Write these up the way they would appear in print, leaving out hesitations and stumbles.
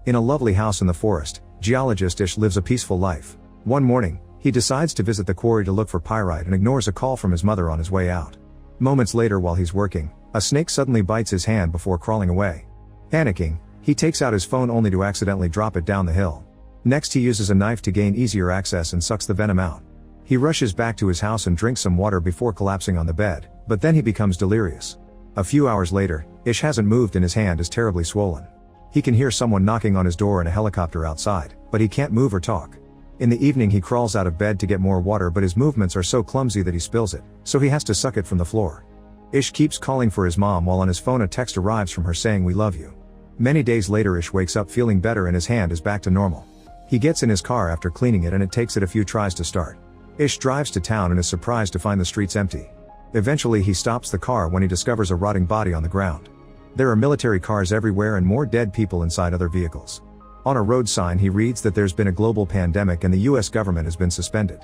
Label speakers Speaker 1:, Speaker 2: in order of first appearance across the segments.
Speaker 1: In a lovely house in the forest, geologist Ish lives a peaceful life. One morning, he decides to visit the quarry to look for pyrite and ignores a call from his mother on his way out. Moments later, while he's working, a snake suddenly bites his hand before crawling away. Panicking, he takes out his phone only to accidentally drop it down the hill. Next, he uses a knife to gain easier access and sucks the venom out. He rushes back to his house and drinks some water before collapsing on the bed, but then he becomes delirious. A few hours later, Ish hasn't moved and his hand is terribly swollen. He can hear someone knocking on his door and a helicopter outside, but he can't move or talk. In the evening, he crawls out of bed to get more water, but his movements are so clumsy that he spills it, so he has to suck it from the floor. Ish keeps calling for his mom while on his phone a text arrives from her saying "we love you." Many days later, Ish wakes up feeling better and his hand is back to normal. He gets in his car after cleaning it and it takes it a few tries to start. Ish drives to town and is surprised to find the streets empty. Eventually he stops the car when he discovers a rotting body on the ground. There are military cars everywhere and more dead people inside other vehicles. On a road sign he reads that there's been a global pandemic and the US government has been suspended.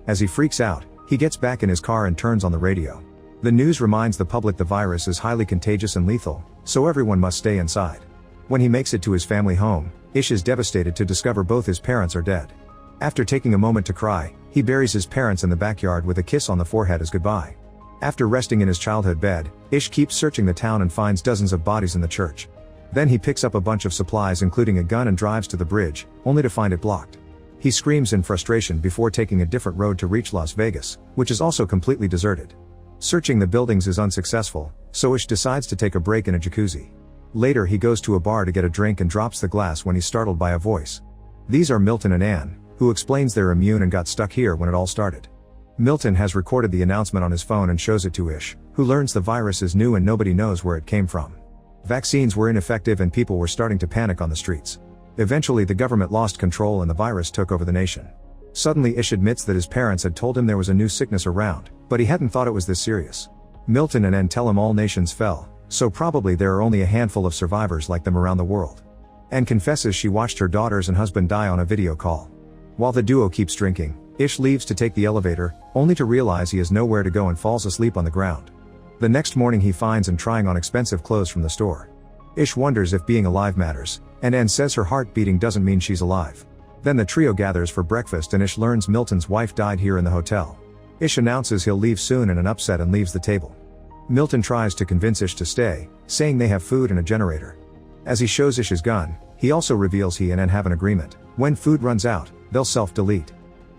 Speaker 1: As he freaks out, he gets back in his car and turns on the radio. The news reminds the public the virus is highly contagious and lethal, so everyone must stay inside. When he makes it to his family home, Ish is devastated to discover both his parents are dead. After taking a moment to cry, he buries his parents in the backyard with a kiss on the forehead as goodbye. After resting in his childhood bed, Ish keeps searching the town and finds dozens of bodies in the church. Then he picks up a bunch of supplies including a gun and drives to the bridge, only to find it blocked. He screams in frustration before taking a different road to reach Las Vegas, which is also completely deserted. Searching the buildings is unsuccessful, so Ish decides to take a break in a jacuzzi. Later he goes to a bar to get a drink and drops the glass when he's startled by a voice. These are Milton and Anne, who explains they're immune and got stuck here when it all started. Milton has recorded the announcement on his phone and shows it to Ish, who learns the virus is new and nobody knows where it came from. Vaccines were ineffective and people were starting to panic on the streets. Eventually the government lost control and the virus took over the nation. Suddenly Ish admits that his parents had told him there was a new sickness around, but he hadn't thought it was this serious. Milton and Anne tell him all nations fell, so probably there are only a handful of survivors like them around the world. Anne confesses she watched her daughters and husband die on a video call. While the duo keeps drinking, Ish leaves to take the elevator, only to realize he has nowhere to go and falls asleep on the ground. The next morning he finds and trying on expensive clothes from the store. Ish wonders if being alive matters, and Anne says her heart beating doesn't mean she's alive. Then the trio gathers for breakfast and Ish learns Milton's wife died here in the hotel. Ish announces he'll leave soon in an upset and leaves the table. Milton tries to convince Ish to stay, saying they have food and a generator. As he shows Ish his gun, he also reveals he and Anne have an agreement: when food runs out, they'll self-delete.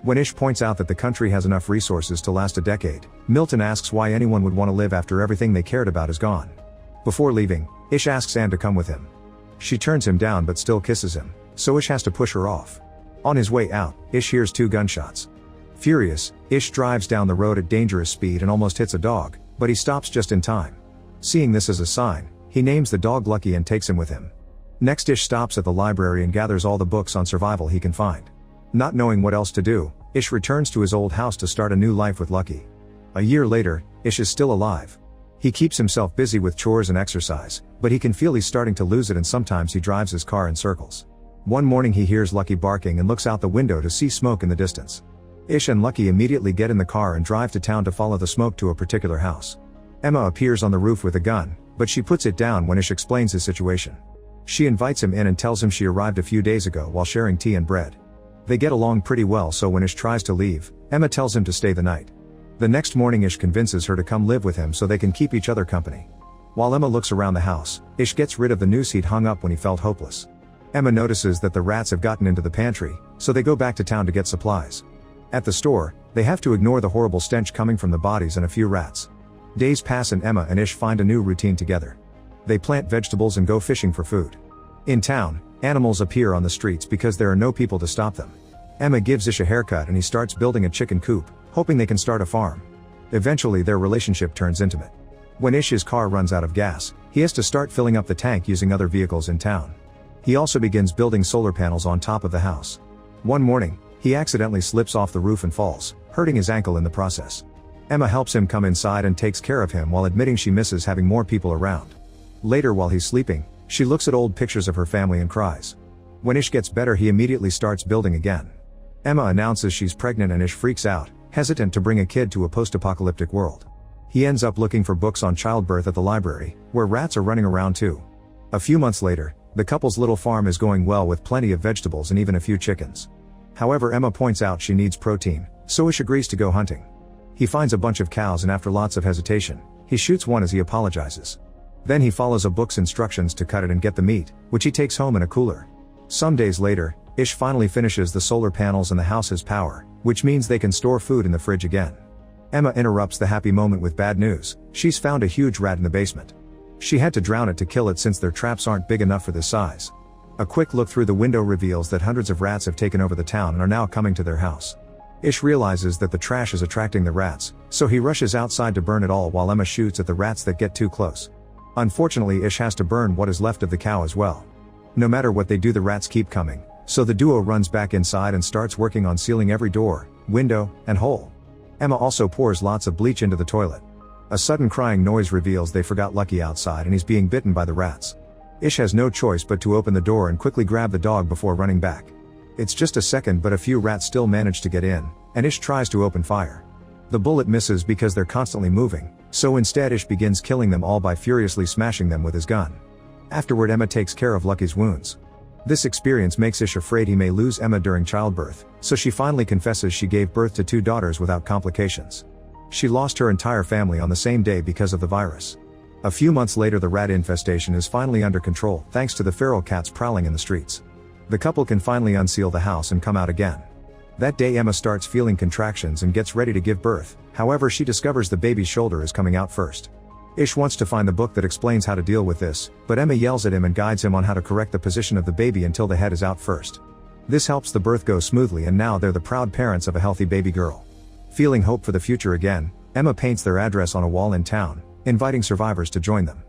Speaker 1: When Ish points out that the country has enough resources to last a decade, Milton asks why anyone would want to live after everything they cared about is gone. Before leaving, Ish asks Anne to come with him. She turns him down but still kisses him, so Ish has to push her off. On his way out, Ish hears 2 gunshots. Furious, Ish drives down the road at dangerous speed and almost hits a dog, but he stops just in time. Seeing this as a sign, he names the dog Lucky and takes him with him. Next, Ish stops at the library and gathers all the books on survival he can find. Not knowing what else to do, Ish returns to his old house to start a new life with Lucky. A year later, Ish is still alive. He keeps himself busy with chores and exercise, but he can feel he's starting to lose it and sometimes he drives his car in circles. One morning he hears Lucky barking and looks out the window to see smoke in the distance. Ish and Lucky immediately get in the car and drive to town to follow the smoke to a particular house. Emma appears on the roof with a gun, but she puts it down when Ish explains his situation. She invites him in and tells him she arrived a few days ago while sharing tea and bread. They get along pretty well, so when Ish tries to leave, Emma tells him to stay the night. The next morning Ish convinces her to come live with him so they can keep each other company. While Emma looks around the house, Ish gets rid of the noose he'd hung up when he felt hopeless. Emma notices that the rats have gotten into the pantry, so they go back to town to get supplies. At the store, they have to ignore the horrible stench coming from the bodies and a few rats. Days pass and Emma and Ish find a new routine together. They plant vegetables and go fishing for food. In town, animals appear on the streets because there are no people to stop them. Emma gives Ish a haircut and he starts building a chicken coop, hoping they can start a farm. Eventually their relationship turns intimate. When Ish's car runs out of gas, he has to start filling up the tank using other vehicles in town. He also begins building solar panels on top of the house. One morning, he accidentally slips off the roof and falls, hurting his ankle in the process. Emma helps him come inside and takes care of him while admitting she misses having more people around. Later, while he's sleeping, she looks at old pictures of her family and cries. When Ish gets better, he immediately starts building again. Emma announces she's pregnant and Ish freaks out, hesitant to bring a kid to a post-apocalyptic world. He ends up looking for books on childbirth at the library, where rats are running around too. A few months later, The couple's little farm is going well with plenty of vegetables and even a few chickens. However, Emma points out she needs protein, so Ish agrees to go hunting. He finds a bunch of cows and after lots of hesitation, he shoots one as he apologizes. Then he follows a book's instructions to cut it and get the meat, which he takes home in a cooler. Some days later, Ish finally finishes the solar panels and the house has power, which means they can store food in the fridge again. Emma interrupts the happy moment with bad news. She's found a huge rat in the basement. She had to drown it to kill it since their traps aren't big enough for this size. A quick look through the window reveals that hundreds of rats have taken over the town and are now coming to their house. Ish realizes that the trash is attracting the rats, so he rushes outside to burn it all while Emma shoots at the rats that get too close. Unfortunately, Ish has to burn what is left of the cow as well. No matter what they do, the rats keep coming, so the duo runs back inside and starts working on sealing every door, window, and hole. Emma also pours lots of bleach into the toilet. A sudden crying noise reveals they forgot Lucky outside and he's being bitten by the rats. Ish has no choice but to open the door and quickly grab the dog before running back. It's just a second, but a few rats still manage to get in, and Ish tries to open fire. The bullet misses because they're constantly moving, so instead Ish begins killing them all by furiously smashing them with his gun. Afterward, Emma takes care of Lucky's wounds. This experience makes Ish afraid he may lose Emma during childbirth, so she finally confesses she gave birth to 2 daughters without complications. She lost her entire family on the same day because of the virus. A few months later, the rat infestation is finally under control thanks to the feral cats prowling in the streets. The couple can finally unseal the house and come out again. That day, Emma starts feeling contractions and gets ready to give birth. However, she discovers the baby's shoulder is coming out first. Ish wants to find the book that explains how to deal with this, but Emma yells at him and guides him on how to correct the position of the baby until the head is out first. This helps the birth go smoothly, and now they're the proud parents of a healthy baby girl. Feeling hope for the future again, Emma paints their address on a wall in town, inviting survivors to join them.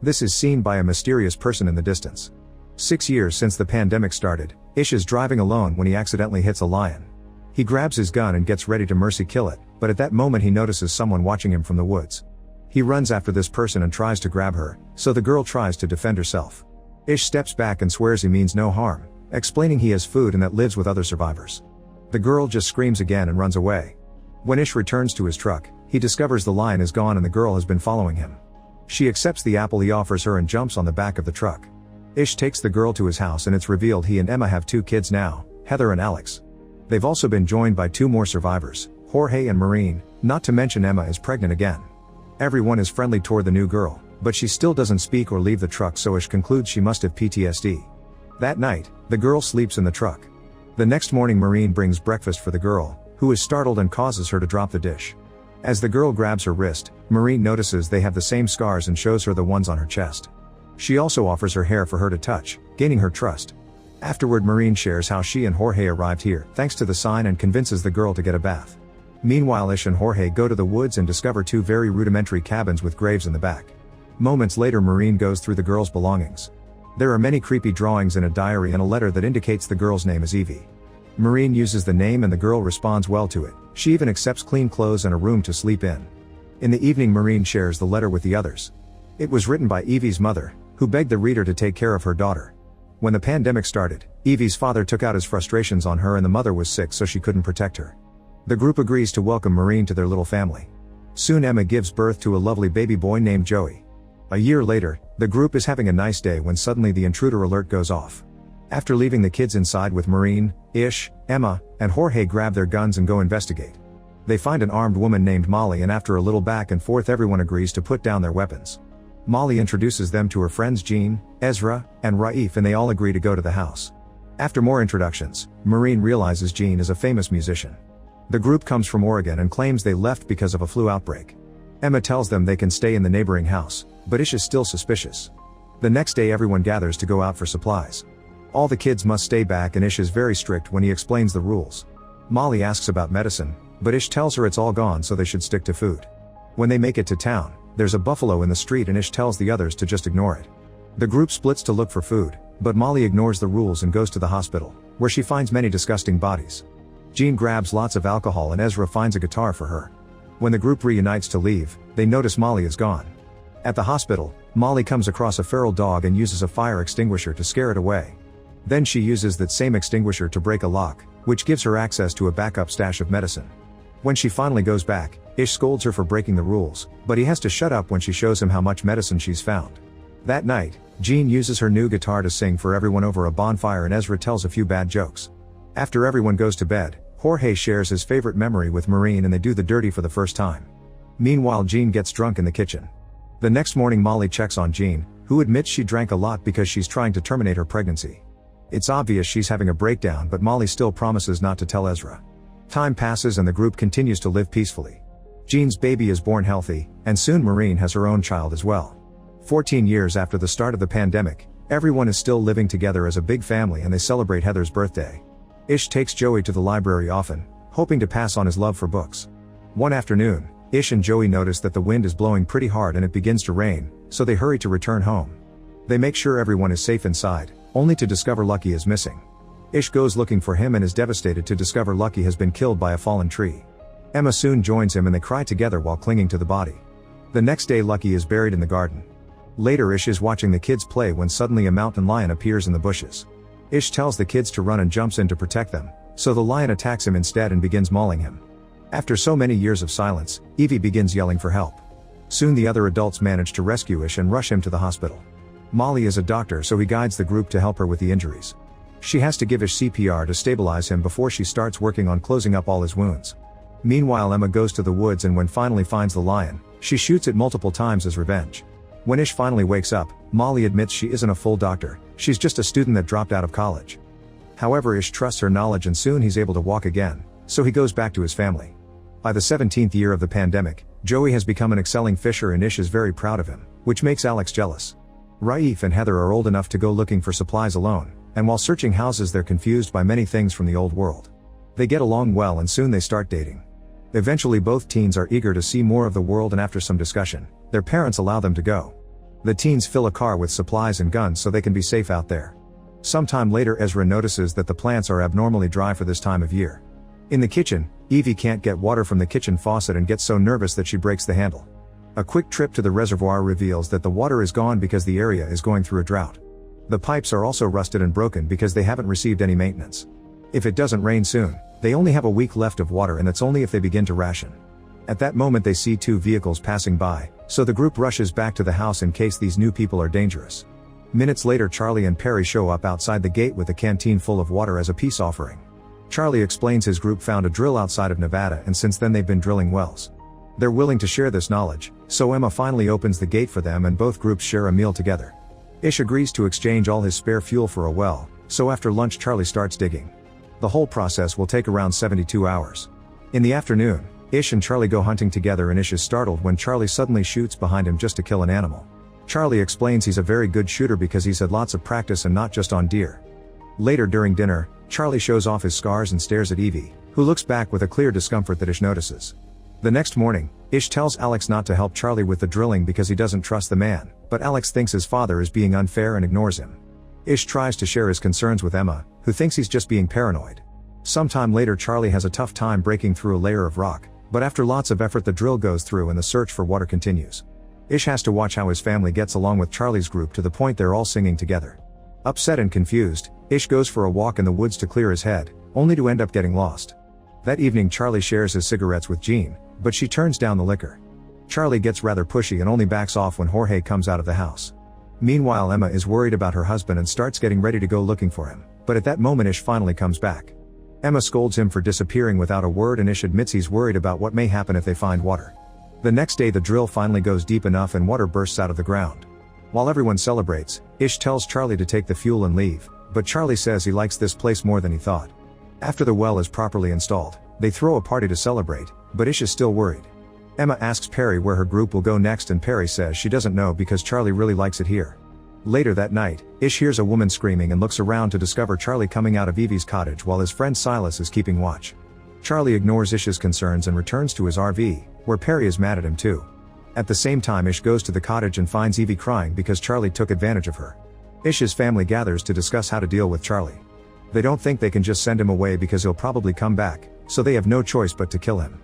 Speaker 1: This is seen by a mysterious person in the distance. 6 years since the pandemic started, Ish is driving alone when he accidentally hits a lion. He grabs his gun and gets ready to mercy kill it, but at that moment he notices someone watching him from the woods. He runs after this person and tries to grab her, so the girl tries to defend herself. Ish steps back and swears he means no harm, explaining he has food and that lives with other survivors. The girl just screams again and runs away. When Ish returns to his truck, he discovers the lion is gone and the girl has been following him. She accepts the apple he offers her and jumps on the back of the truck. Ish takes the girl to his house and it's revealed he and Emma have 2 kids now, Heather and Alex. They've also been joined by 2 more survivors, Jorge and Maureen, not to mention Emma is pregnant again. Everyone is friendly toward the new girl, but she still doesn't speak or leave the truck, so Ish concludes she must have PTSD. That night, the girl sleeps in the truck. The next morning, Maureen brings breakfast for the girl, who is startled and causes her to drop the dish. As the girl grabs her wrist, Maureen notices they have the same scars and shows her the ones on her chest. She also offers her hair for her to touch, gaining her trust. Afterward, Maureen shares how she and Jorge arrived here thanks to the sign and convinces the girl to get a bath. Meanwhile, Ish and Jorge go to the woods and discover 2 very rudimentary cabins with graves in the back. Moments later, Maureen goes through the girl's belongings. There are many creepy drawings in a diary and a letter that indicates the girl's name is Evie. Maureen uses the name and the girl responds well to it. She even accepts clean clothes and a room to sleep in. In the evening, Maureen shares the letter with the others. It was written by Evie's mother, who begged the reader to take care of her daughter. When the pandemic started, Evie's father took out his frustrations on her and the mother was sick, so she couldn't protect her. The group agrees to welcome Maureen to their little family. Soon Emma gives birth to a lovely baby boy named Joey. A year later, the group is having a nice day when suddenly the intruder alert goes off. After leaving the kids inside with Maureen, Ish, Emma, and Jorge grab their guns and go investigate. They find an armed woman named Molly, and after a little back and forth, everyone agrees to put down their weapons. Molly introduces them to her friends Jean, Ezra, and Raif, and they all agree to go to the house. After more introductions, Maureen realizes Jean is a famous musician. The group comes from Oregon and claims they left because of a flu outbreak. Emma tells them they can stay in the neighboring house, but Ish is still suspicious. The next day, everyone gathers to go out for supplies. All the kids must stay back and Ish is very strict when he explains the rules. Molly asks about medicine, but Ish tells her it's all gone, so they should stick to food. When they make it to town, there's a buffalo in the street and Ish tells the others to just ignore it. The group splits to look for food, but Molly ignores the rules and goes to the hospital, where she finds many disgusting bodies. Jean grabs lots of alcohol and Ezra finds a guitar for her. When the group reunites to leave, they notice Molly is gone. At the hospital, Molly comes across a feral dog and uses a fire extinguisher to scare it away. Then she uses that same extinguisher to break a lock, which gives her access to a backup stash of medicine. When she finally goes back, Ish scolds her for breaking the rules, but he has to shut up when she shows him how much medicine she's found. That night, Jean uses her new guitar to sing for everyone over a bonfire and Ezra tells a few bad jokes. After everyone goes to bed, Jorge shares his favorite memory with Maureen and they do the dirty for the first time. Meanwhile, Jean gets drunk in the kitchen. The next morning, Molly checks on Jean, who admits she drank a lot because she's trying to terminate her pregnancy. It's obvious she's having a breakdown, but Molly still promises not to tell Ezra. Time passes and the group continues to live peacefully. Jean's baby is born healthy, and soon Maureen has her own child as well. 14 years after the start of the pandemic, everyone is still living together as a big family and they celebrate Heather's birthday. Ish takes Joey to the library often, hoping to pass on his love for books. One afternoon, Ish and Joey notice that the wind is blowing pretty hard and it begins to rain, so they hurry to return home. They make sure everyone is safe inside, only to discover Lucky is missing. Ish goes looking for him and is devastated to discover Lucky has been killed by a fallen tree. Emma soon joins him and they cry together while clinging to the body. The next day, Lucky is buried in the garden. Later, Ish is watching the kids play when suddenly a mountain lion appears in the bushes. Ish tells the kids to run and jumps in to protect them, so the lion attacks him instead and begins mauling him. After so many years of silence, Evie begins yelling for help. Soon the other adults manage to rescue Ish and rush him to the hospital. Molly is a doctor, so he guides the group to help her with the injuries. She has to give Ish CPR to stabilize him before she starts working on closing up all his wounds. Meanwhile, Emma goes to the woods and when finally finds the lion, she shoots it multiple times as revenge. When Ish finally wakes up, Molly admits she isn't a full doctor, she's just a student that dropped out of college. However, Ish trusts her knowledge and soon he's able to walk again, so he goes back to his family. By the 17th year of the pandemic, Joey has become an excelling fisher and Ish is very proud of him, which makes Alex jealous. Raif and Heather are old enough to go looking for supplies alone, and while searching houses they're confused by many things from the old world. They get along well and soon they start dating. Eventually both teens are eager to see more of the world and after some discussion, their parents allow them to go. The teens fill a car with supplies and guns so they can be safe out there. Sometime later, Ezra notices that the plants are abnormally dry for this time of year. In the kitchen, Evie can't get water from the kitchen faucet and gets so nervous that she breaks the handle. A quick trip to the reservoir reveals that the water is gone because the area is going through a drought. The pipes are also rusted and broken because they haven't received any maintenance. If it doesn't rain soon, they only have a week left of water, and that's only if they begin to ration. At that moment they see two vehicles passing by, so the group rushes back to the house in case these new people are dangerous. Minutes later, Charlie and Perry show up outside the gate with a canteen full of water as a peace offering. Charlie explains his group found a drill outside of Nevada and since then they've been drilling wells. They're willing to share this knowledge, so Emma finally opens the gate for them and both groups share a meal together. Ish agrees to exchange all his spare fuel for a well, so after lunch Charlie starts digging. The whole process will take around 72 hours. In the afternoon, Ish and Charlie go hunting together and Ish is startled when Charlie suddenly shoots behind him just to kill an animal. Charlie explains he's a very good shooter because he's had lots of practice and not just on deer. Later during dinner, Charlie shows off his scars and stares at Evie, who looks back with a clear discomfort that Ish notices. The next morning, Ish tells Alex not to help Charlie with the drilling because he doesn't trust the man, but Alex thinks his father is being unfair and ignores him. Ish tries to share his concerns with Emma, who thinks he's just being paranoid. Sometime later, Charlie has a tough time breaking through a layer of rock, but after lots of effort the drill goes through and the search for water continues. Ish has to watch how his family gets along with Charlie's group to the point they're all singing together. Upset and confused, Ish goes for a walk in the woods to clear his head, only to end up getting lost. That evening Charlie shares his cigarettes with Jean, but she turns down the liquor. Charlie gets rather pushy and only backs off when Jorge comes out of the house. Meanwhile, Emma is worried about her husband and starts getting ready to go looking for him, but at that moment Ish finally comes back. Emma scolds him for disappearing without a word and Ish admits he's worried about what may happen if they find water. The next day the drill finally goes deep enough and water bursts out of the ground. While everyone celebrates, Ish tells Charlie to take the fuel and leave, but Charlie says he likes this place more than he thought. After the well is properly installed, they throw a party to celebrate, but Ish is still worried. Emma asks Perry where her group will go next and Perry says she doesn't know because Charlie really likes it here. Later that night, Ish hears a woman screaming and looks around to discover Charlie coming out of Evie's cottage while his friend Silas is keeping watch. Charlie ignores Ish's concerns and returns to his RV, where Perry is mad at him too. At the same time, Ish goes to the cottage and finds Evie crying because Charlie took advantage of her. Ish's family gathers to discuss how to deal with Charlie. They don't think they can just send him away because he'll probably come back, so they have no choice but to kill him.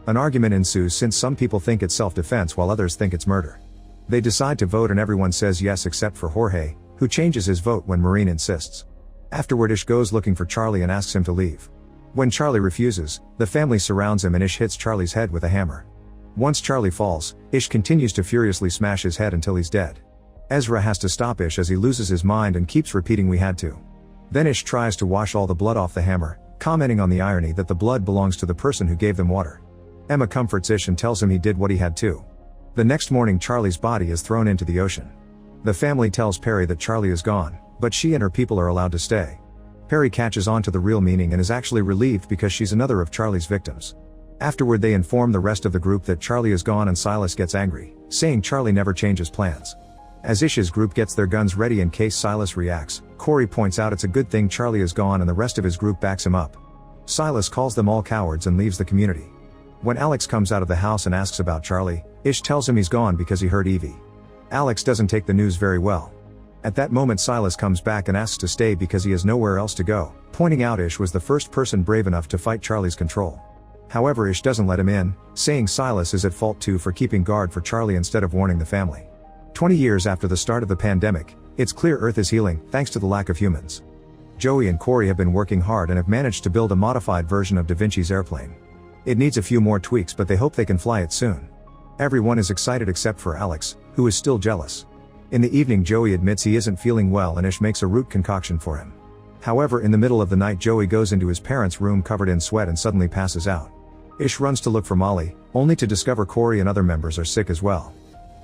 Speaker 1: An argument ensues since some people think it's self-defense while others think it's murder. They decide to vote and everyone says yes except for Jorge, who changes his vote when Maureen insists. Afterward, Ish goes looking for Charlie and asks him to leave. When Charlie refuses, the family surrounds him and Ish hits Charlie's head with a hammer. Once Charlie falls, Ish continues to furiously smash his head until he's dead. Ezra has to stop Ish as he loses his mind and keeps repeating "we had to." Then Ish tries to wash all the blood off the hammer, commenting on the irony that the blood belongs to the person who gave them water. Emma comforts Ish and tells him he did what he had to. The next morning Charlie's body is thrown into the ocean. The family tells Perry that Charlie is gone, but she and her people are allowed to stay. Perry catches on to the real meaning and is actually relieved because she's another of Charlie's victims. Afterward they inform the rest of the group that Charlie is gone and Silas gets angry, saying Charlie never changes plans. As Ish's group gets their guns ready in case Silas reacts, Corey points out it's a good thing Charlie is gone and the rest of his group backs him up. Silas calls them all cowards and leaves the community. When Alex comes out of the house and asks about Charlie, Ish tells him he's gone because he heard Evie. Alex doesn't take the news very well. At that moment Silas comes back and asks to stay because he has nowhere else to go, pointing out Ish was the first person brave enough to fight Charlie's control. However, Ish doesn't let him in, saying Silas is at fault too for keeping guard for Charlie instead of warning the family. 20 years after the start of the pandemic, it's clear Earth is healing, thanks to the lack of humans. Joey and Corey have been working hard and have managed to build a modified version of Da Vinci's airplane. It needs a few more tweaks, but they hope they can fly it soon. Everyone is excited except for Alex, who is still jealous. In the evening Joey admits he isn't feeling well and Ish makes a root concoction for him. However, in the middle of the night Joey goes into his parents' room covered in sweat and suddenly passes out. Ish runs to look for Molly, only to discover Corey and other members are sick as well.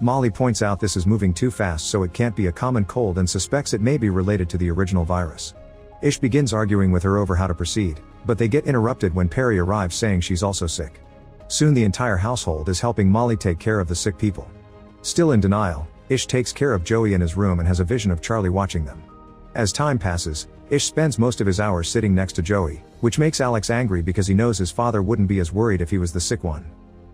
Speaker 1: Molly points out this is moving too fast so it can't be a common cold and suspects it may be related to the original virus. Ish begins arguing with her over how to proceed, but they get interrupted when Perry arrives saying she's also sick. Soon the entire household is helping Molly take care of the sick people. Still in denial, Ish takes care of Joey in his room and has a vision of Charlie watching them. As time passes, Ish spends most of his hours sitting next to Joey, which makes Alex angry because he knows his father wouldn't be as worried if he was the sick one.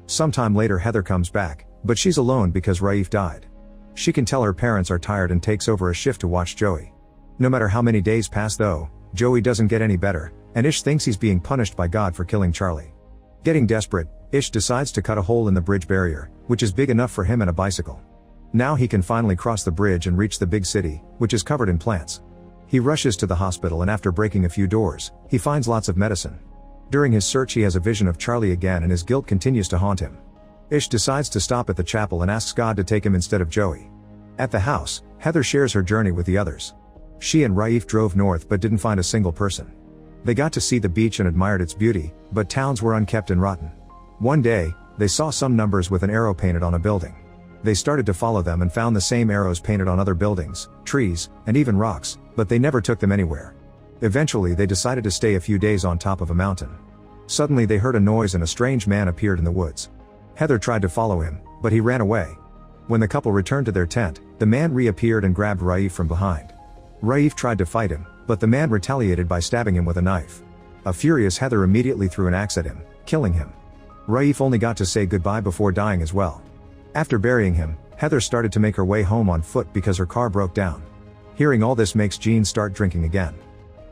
Speaker 1: Sometime later Heather comes back, but she's alone because Raif died. She can tell her parents are tired and takes over a shift to watch Joey. No matter how many days pass though, Joey doesn't get any better, and Ish thinks he's being punished by God for killing Charlie. Getting desperate, Ish decides to cut a hole in the bridge barrier, which is big enough for him and a bicycle. Now he can finally cross the bridge and reach the big city, which is covered in plants. He rushes to the hospital and after breaking a few doors, he finds lots of medicine. During his search he has a vision of Charlie again and his guilt continues to haunt him. Ish decides to stop at the chapel and asks God to take him instead of Joey. At the house, Heather shares her journey with the others. She and Raif drove north but didn't find a single person. They got to see the beach and admired its beauty, but towns were unkept and rotten. One day, they saw some numbers with an arrow painted on a building. They started to follow them and found the same arrows painted on other buildings, trees, and even rocks, but they never took them anywhere. Eventually they decided to stay a few days on top of a mountain. Suddenly they heard a noise and a strange man appeared in the woods. Heather tried to follow him, but he ran away. When the couple returned to their tent, the man reappeared and grabbed Raif from behind. Raif tried to fight him, but the man retaliated by stabbing him with a knife. A furious Heather immediately threw an axe at him, killing him. Raif only got to say goodbye before dying as well. After burying him, Heather started to make her way home on foot because her car broke down. Hearing all this makes Gene start drinking again.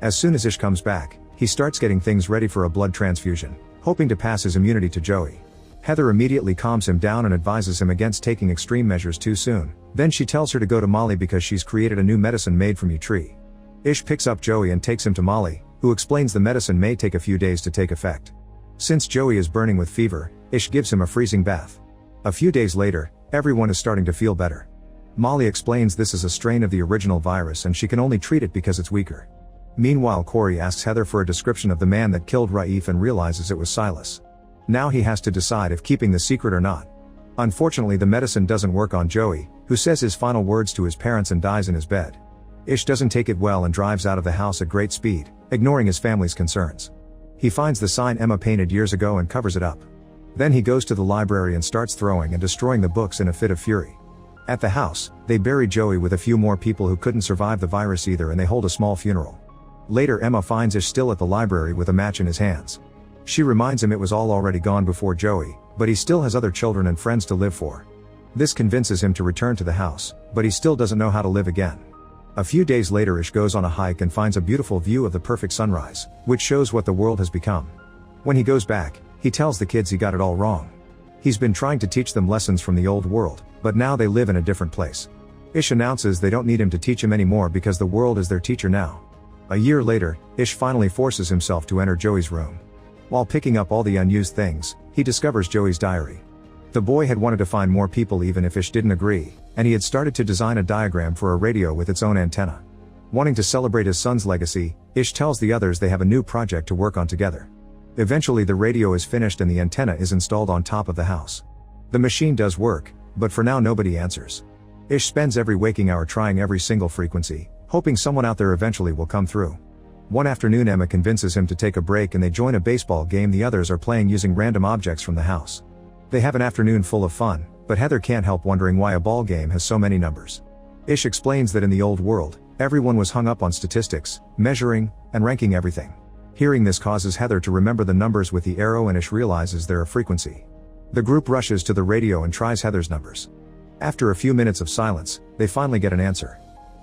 Speaker 1: As soon as Ish comes back, he starts getting things ready for a blood transfusion, hoping to pass his immunity to Joey. Heather immediately calms him down and advises him against taking extreme measures too soon. Then she tells her to go to Molly because she's created a new medicine made from tree. Ish picks up Joey and takes him to Molly, who explains the medicine may take a few days to take effect. Since Joey is burning with fever, Ish gives him a freezing bath. A few days later, everyone is starting to feel better. Molly explains this is a strain of the original virus and she can only treat it because it's weaker. Meanwhile Corey asks Heather for a description of the man that killed Raif and realizes it was Silas. Now he has to decide if keeping the secret or not. Unfortunately the medicine doesn't work on Joey, who says his final words to his parents and dies in his bed. Ish doesn't take it well and drives out of the house at great speed, ignoring his family's concerns. He finds the sign Emma painted years ago and covers it up. Then he goes to the library and starts throwing and destroying the books in a fit of fury. At the house, they bury Joey with a few more people who couldn't survive the virus either and they hold a small funeral. Later Emma finds Ish still at the library with a match in his hands. She reminds him it was all already gone before Joey, but he still has other children and friends to live for. This convinces him to return to the house, but he still doesn't know how to live again. A few days later Ish goes on a hike and finds a beautiful view of the perfect sunrise, which shows what the world has become. When he goes back, he tells the kids he got it all wrong. He's been trying to teach them lessons from the old world, but now they live in a different place. Ish announces they don't need him to teach him anymore because the world is their teacher now. A year later, Ish finally forces himself to enter Joey's room. While picking up all the unused things, he discovers Joey's diary. The boy had wanted to find more people even if Ish didn't agree, and he had started to design a diagram for a radio with its own antenna. Wanting to celebrate his son's legacy, Ish tells the others they have a new project to work on together. Eventually the radio is finished and the antenna is installed on top of the house. The machine does work, but for now nobody answers. Ish spends every waking hour trying every single frequency, hoping someone out there eventually will come through. One afternoon Emma convinces him to take a break and they join a baseball game the others are playing using random objects from the house. They have an afternoon full of fun, but Heather can't help wondering why a ball game has so many numbers. Ish explains that in the old world, everyone was hung up on statistics, measuring, and ranking everything. Hearing this causes Heather to remember the numbers with the arrow and Ish realizes they're a frequency. The group rushes to the radio and tries Heather's numbers. After a few minutes of silence, they finally get an answer.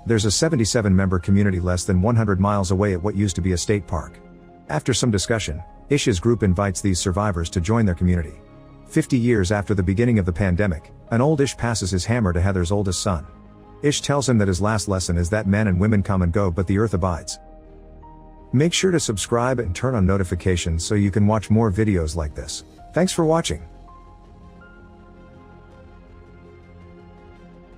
Speaker 1: There's a 77-member community less than 100 miles away at what used to be a state park. After some discussion, Ish's group invites these survivors to join their community. 50 years after the beginning of the pandemic, an old Ish passes his hammer to Heather's oldest son. Ish tells him that his last lesson is that men and women come and go but the earth abides. Make sure to subscribe and turn on notifications so you can watch more videos like this. Thanks for watching.